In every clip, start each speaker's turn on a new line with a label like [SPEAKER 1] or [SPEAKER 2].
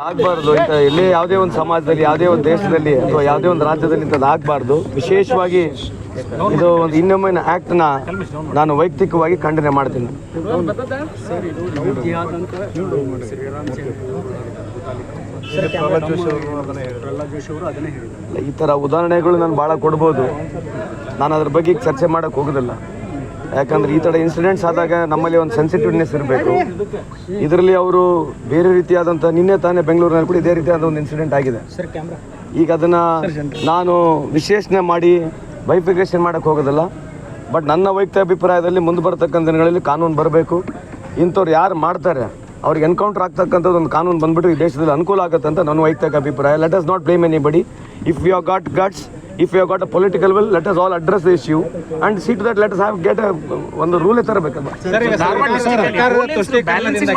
[SPEAKER 1] ಆಗಬಾರ್ದು. ಎಲ್ಲಿ ಯಾವುದೇ ಒಂದು ಸಮಾಜದಲ್ಲಿ, ಯಾವುದೇ ಒಂದು ದೇಶದಲ್ಲಿ ಅಥವಾ ಯಾವುದೇ ಒಂದು ರಾಜ್ಯದಲ್ಲಿ ಇಂಥದ್ದು ಆಗಬಾರ್ದು. ವಿಶೇಷವಾಗಿ ಇದು ಒಂದು ಇನ್ನೊಮ್ಮೆ ಆ್ಯಕ್ಟ್ನ ನಾನು ವೈಯಕ್ತಿಕವಾಗಿ ಖಂಡನೆ ಮಾಡ್ತೀನಿ. ಈ ಥರ ಉದಾಹರಣೆಗಳು ನಾನು ಭಾಳ ಕೊಡ್ಬೋದು. ನಾನು ಅದ್ರ ಬಗ್ಗೆ ಚರ್ಚೆ ಮಾಡೋಕ್ಕೆ ಹೋಗೋದಿಲ್ಲ. ಯಾಕಂದರೆ ಈ ಥರ ಇನ್ಸಿಡೆಂಟ್ಸ್ ಆದಾಗ ನಮ್ಮಲ್ಲಿ ಒಂದು ಸೆನ್ಸಿಟಿವ್ನೆಸ್ ಇರಬೇಕು. ಇದರಲ್ಲಿ ಅವರು ಬೇರೆ ರೀತಿಯಾದಂಥ ನಿನ್ನೆ ತಾನೇ ಬೆಂಗಳೂರಿನಲ್ಲಿ ಕೂಡ ಇದೇ ರೀತಿಯಾದ ಒಂದು ಇನ್ಸಿಡೆಂಟ್ ಆಗಿದೆ. ಈಗ ಅದನ್ನು ನಾನು ವಿಶ್ಲೇಷಣೆ ಮಾಡಿ ಬೈಫಿಕೇಷನ್ ಮಾಡೋಕ್ಕೆ ಹೋಗೋದಿಲ್ಲ. ಬಟ್ ನನ್ನ ವೈಯಕ್ತಿಕ ಅಭಿಪ್ರಾಯದಲ್ಲಿ ಮುಂದೆ ಬರ್ತಕ್ಕಂಥ ದಿನಗಳಲ್ಲಿ ಕಾನೂನು ಬರಬೇಕು. ಇಂಥವ್ರು ಯಾರು ಮಾಡ್ತಾರೆ ಅವ್ರಿಗೆ ಎನ್ಕೌಂಟರ್ ಆಗ್ತಕ್ಕಂಥದ್ದು ಒಂದು ಕಾನೂನು ಬಂದುಬಿಟ್ಟು ಈ ದೇಶದಲ್ಲಿ ಅನುಕೂಲ ಆಗುತ್ತೆ ಅಂತ ನನ್ನ ವೈಯಕ್ತಿಕ ಅಭಿಪ್ರಾಯ. Let us not blame anybody. If you have got guts, if you have got a political will, let us all address the issue and see to that let us have get a ಒಂದು rule ತರಬೇಕಲ್ಲ.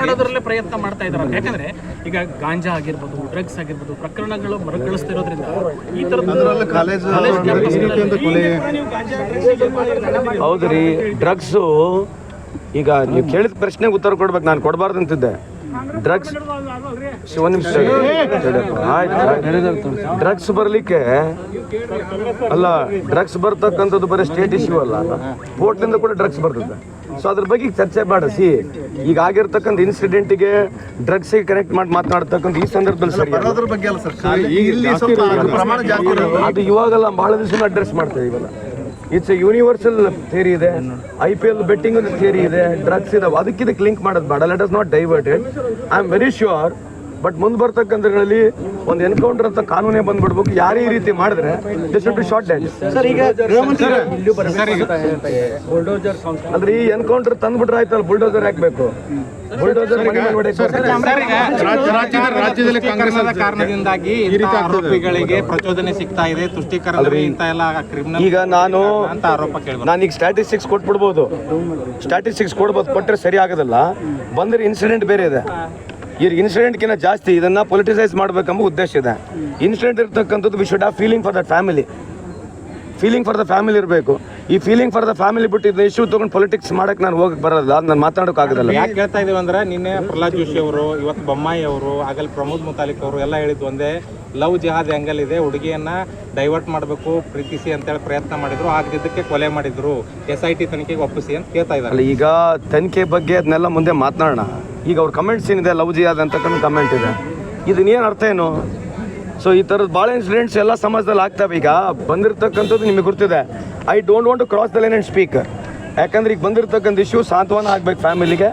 [SPEAKER 2] ಮಾಡೋದ್ರಲ್ಲೇ ಪ್ರಯತ್ನ ಮಾಡ್ತಾ ಇದ್ದಾರೆ. ಯಾಕಂದ್ರೆ ಈಗ ಗಾಂಜಾ ಆಗಿರ್ಬೋದು, drugs ಆಗಿರ್ಬೋದು ಪ್ರಕರಣಗಳು ಮರುಕಳಿಸ್ತಿರೋದ್ರಿಂದ ಈ
[SPEAKER 1] ಹೌದು ರೀ. ಡ್ರಗ್ಸು ಈಗ ನೀವು ಕೇಳಿದ ಪ್ರಶ್ನೆಗೆ ಉತ್ತರ ಕೊಡ್ಬೇಕು, ನಾನು ಕೊಡಬಾರ್ದು ಅಂತಿದ್ದೆ. ಡ್ರಗ್ಸ್ ಡ್ರಗ್ಸ್ ಬರಲಿಕ್ಕೆ ಅಲ್ಲ, ಡ್ರಗ್ಸ್ ಬರ್ತಕ್ಕಂಥದ್ದು ಬರೀ ಸ್ಟೇಟ್ ಇಶ್ಯೂ ಅಲ್ಲ, ಕೋರ್ಟ್ನಿಂದ ಕೂಡ ಡ್ರಗ್ಸ್ ಬರ್ತದೆ. ಸೊ ಅದ್ರ ಬಗ್ಗೆ ಚರ್ಚೆ ಮಾಡಿಸಿ ಈಗ ಆಗಿರ್ತಕ್ಕಂಥ ಇನ್ಸಿಡೆಂಟಿಗೆ ಡ್ರಗ್ಸಿಗೆ ಕನೆಕ್ಟ್ ಮಾಡಿ ಮಾತನಾಡ್ತಕ್ಕಂಥ ಈ ಸಂದರ್ಭದಲ್ಲಿ ಸರಿ ಅದು ಇವಾಗೆಲ್ಲ ಬಹಳ ದಿವಸ ಅಡ್ರೆಸ್ ಮಾಡ್ತೇವೆ. ಇವೆಲ್ಲ ಇಟ್ಸ್ ಎ ಯೂನಿವರ್ಸಲ್ ಥಿಯರಿ ಇದೆ, IPL ಬೆಟ್ಟಿಂಗ್ ಥಿಯರಿ ಇದೆ, ಡ್ರಗ್ಸ್ ಇದೆ. ಅದಕ್ಕಿದಕ್ಕೆ ಲಿಂಕ್ ಮಾಡೋದು ಬೇಡ. Let us not diverted. I am very sure. But ಮುಂದೆ ಬರ್ತಕ್ಕಂಥದ್ರಲ್ಲಿ ಒಂದು ಎನ್ಕೌಂಟರ್ ಅಂತ ಕಾನೂನೇ ಬಂದ್ಬಿಡ್ಬೇಕು. ಯಾರೇ ಈ ರೀತಿ ಮಾಡಿದ್ರೆ they should be shot dead. ಅಂದ್ರೆ ಈ ಎನ್ಕೌಂಟರ್ ತಂದ್ಬಿಟ್ರೆ ಆಯ್ತಲ್ಲ, ಬುಲ್ಡೋಸರ್ ಹಾಕ್ಬೇಕು. ಬುಲ್ಡೋಸರ್
[SPEAKER 3] ರಾಜ್ಯದಲ್ಲಿ ಕಾರಣದಿಂದಾಗಿ ಆರೋಪಿಗಳಿಗೆ ಪ್ರಚೋದನೆ ಸಿಗ್ತಾ ಇದೆ, ತುಷ್ಟೀಕರಣ
[SPEAKER 1] ಈಗ ನಾನೀಗ ಸ್ಟ್ಯಾಟಿಸ್ಟಿಕ್ಸ್ ಕೊಟ್ಬಿಡ್ಬೋದು, ಸ್ಟ್ಯಾಟಿಸ್ಟಿಕ್ಸ್ ಕೊಡ್ಬೋದು. ಕೊಟ್ಟರೆ ಸರಿ ಆಗೋದಿಲ್ಲ. ಬಂದರೆ ಇನ್ಸಿಡೆಂಟ್ ಬೇರೆ ಇದೆ. ಈ ಇನ್ಸಿಡೆಂಟ್ಗಿಂತ ಜಾಸ್ತಿ ಇದನ್ನು ಪೊಲಿಟಿಸೈಸ್ ಮಾಡಬೇಕೆಂಬ ಉದ್ದೇಶ ಇದೆ. ಇನ್ಸಿಡೆಂಟ್ ಇರ್ತಕ್ಕಂಥದ್ದು we should have feeling for that family. Feeling for the family ಇರಬೇಕು. ಈ ಫೀಲಿಂಗ್ ಫಾರ್ ದ ಫ್ಯಾಮಿಲಿ ಬಿಟ್ಟು ಇದನ್ನ ಇಶ್ಯೂ ತೊಗೊಂಡು ಪೊಲಿಟಿಕ್ಸ್ ಮಾಡೋಕ್ಕೆ ನಾನು ಹೋಗಕ್ಕೆ ಬರೋಲ್ಲ, ನಾನು ಮಾತಾಡೋಕ್ಕಾಗೋದಿಲ್ಲ.
[SPEAKER 3] ಯಾಕೆ ಹೇಳ್ತಾ ಇದೀವಿ ಅಂದ್ರೆ, ನಿನ್ನೆ ಪ್ರಹ್ಲಾದ್ ಜೋಶಿ ಅವರು, ಇವತ್ತು ಬೊಮ್ಮಾಯಿ ಅವರು, ಆಗಲ್ಲಿ ಪ್ರಮೋದ್ ಮುತಾಲಿಕ್ ಅವರು ಎಲ್ಲ ಹೇಳಿದ್ದು ಒಂದೇ, ಲವ್ ಜಿಹಾದ್ ಆ್ಯಂಗಲ್ ಇದೆ. ಹುಡುಗಿಯನ್ನ ಡೈವರ್ಟ್ ಮಾಡಬೇಕು, ಪ್ರೀತಿಸಿ ಅಂತೇಳಿ ಪ್ರಯತ್ನ ಮಾಡಿದ್ರು, ಆಗದಿದ್ದಕ್ಕೆ ಕೊಲೆ ಮಾಡಿದ್ರು. SIT ತನಿಖೆಗೆ ಒಪ್ಪಿಸಿ ಅಂತ ಕೇಳ್ತಾ ಇದ್ದಾರೆ.
[SPEAKER 1] ಈಗ ತನಿಖೆ ಬಗ್ಗೆ ಅದನ್ನೆಲ್ಲ ಮುಂದೆ ಮಾತನಾಡೋಣ. ಈಗ ಅವ್ರ ಕಮೆಂಟ್ಸ್ ಏನಿದೆ, ಲವ್ ಜಿಹಾದ್ ಅಂತಕ್ಕಂಥ ಕಮೆಂಟ್ ಇದೆ, ಇದನ್ನೇನು ಅರ್ಥ ಏನು? ಸೊ ಈ ಥರದ್ದು ಭಾಳ ಇನ್ಸಿಡೆಂಟ್ಸ್ ಎಲ್ಲ ಸಮಾಜದಲ್ಲಿ ಆಗ್ತವೆ. ಈಗ ಬಂದಿರತಕ್ಕಂಥದ್ದು ನಿಮಗೆ ಗೊತ್ತಿದೆ. I don't want to cross the line and speak. ಯಾಕಂದ್ರೆ ಈಗ ಬಂದಿರತಕ್ಕಂಥ ಇಶ್ಯೂ ಸಾಂತ್ವನ ಆಗಬೇಕು ಫ್ಯಾಮಿಲಿಗೆ.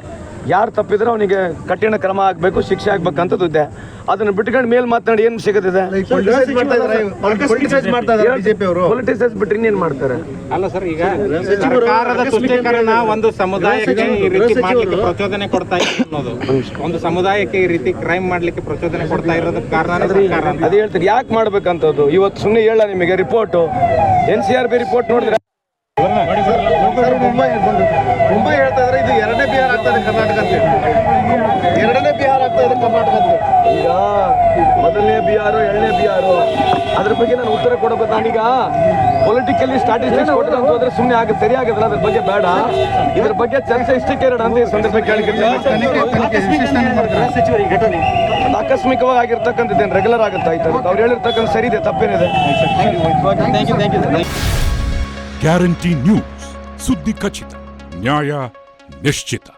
[SPEAKER 1] ಯಾರು ತಪ್ಪಿದ್ರೆ ಅವನಿಗೆ ಕಠಿಣ ಕ್ರಮ ಆಗಬೇಕು, ಶಿಕ್ಷೆ ಆಗ್ಬೇಕಂತದ್ದು ಇದೆ. ಅದನ್ನು ಬಿಟ್ಕೊಂಡು ಮೇಲೆ ಮಾತನಾಡಿ ಏನು ಸಿಗುತ್ತಿದೆ? ಪೊಲಿಟಿಸೈಸ್ ಬಿಟ್ಟರೆ ಇನ್ನೇನು ಮಾಡ್ತಾರೆ?
[SPEAKER 3] ಅಲ್ಲ ಸರ್, ಈಗ ಸರ್ಕಾರದ ತುಷ್ಟೀಕರಣ ಒಂದು ಸಮುದಾಯಕ್ಕೆ ಈ ರೀತಿ ಮಾಡ್ಲಿಕ್ಕೆ ಪ್ರಚೋದನೆ ಕೊಡ್ತಾ ಇದೆ ಅನ್ನೋದು, ಒಂದು ಸಮುದಾಯಕ್ಕೆ ಈ ರೀತಿ ಕ್ರೈಮ್ ಮಾಡ್ಲಿಕ್ಕೆ ಪ್ರಚೋದನೆ ಕೊಡ್ತಾ ಇರೋದಕ್ಕೆ ಕಾರಣ
[SPEAKER 1] ಅದೇ ಹೇಳ್ತಾರೆ. ಯಾಕೆ ಮಾಡ್ಬೇಕಂತದ್ದು ಇವತ್ತು ಸುಮ್ಮನೆ ಹೇಳ ನಿಮಗೆ ರಿಪೋರ್ಟು NCRB ರಿಪೋರ್ಟ್ ನೋಡಿದ್ರೆ
[SPEAKER 4] ಮುಂಬೈ ಹೇಳ್ತಾ ಇದ್ರೆ ಇದು ಎರಡನೇ ಬಿಹಾರ ಆಗ್ತದೆ ಕರ್ನಾಟಕ ಅಂತ. ಎರಡನೇ ಬಿಹಾರ ಆಗ್ತಾ ಇದೆ ಕರ್ನಾಟಕ ಅಂತ.
[SPEAKER 1] ಈಗ ಮೊದಲನೇ ಬಿಹಾರು, ಎರಡನೇ ಬಿಹಾರು, ಅದ್ರ ಬಗ್ಗೆ ನಾನು ಉತ್ತರ ಕೊಡಬೇಕು. ನಾನೀಗ ಪೊಲಿಟಿಕಲಿ ಸ್ಟ್ಯಾಟಿಸ್ಟಿಕ್ಸ್ ಕೊಟ್ಟರೆ ಹೋದ್ರೆ ಸುಮ್ಮನೆ ಆಗುತ್ತೆ, ಸರಿ ಆಗೋದಿಲ್ಲ. ಅದ್ರ ಬಗ್ಗೆ ಬೇಡ. ಇದ್ರ ಬಗ್ಗೆ ಚರ್ಚೆ ಇಷ್ಟಕ್ಕೆ ಎರಡು ಅಂತ ಈ ಸಂದರ್ಭ ಆಕಸ್ಮಿಕವಾಗಿ ಆಗಿರ್ತಕ್ಕಂಥದ್ದೇನು ರೆಗ್ಯುಲರ್ ಆಗುತ್ತೆ ಆಯ್ತು. ಅವ್ರು ಹೇಳಿರ್ತಕ್ಕಂಥ ಸರಿ ಇದೆ, ತಪ್ಪೇನಿದೆ?
[SPEAKER 5] ಗ್ಯಾರಂಟಿ ನ್ಯೂಸ್, ಸುದ್ದಿ ಖಚಿತ, ನ್ಯಾಯ ನಿಶ್ಚಿತ.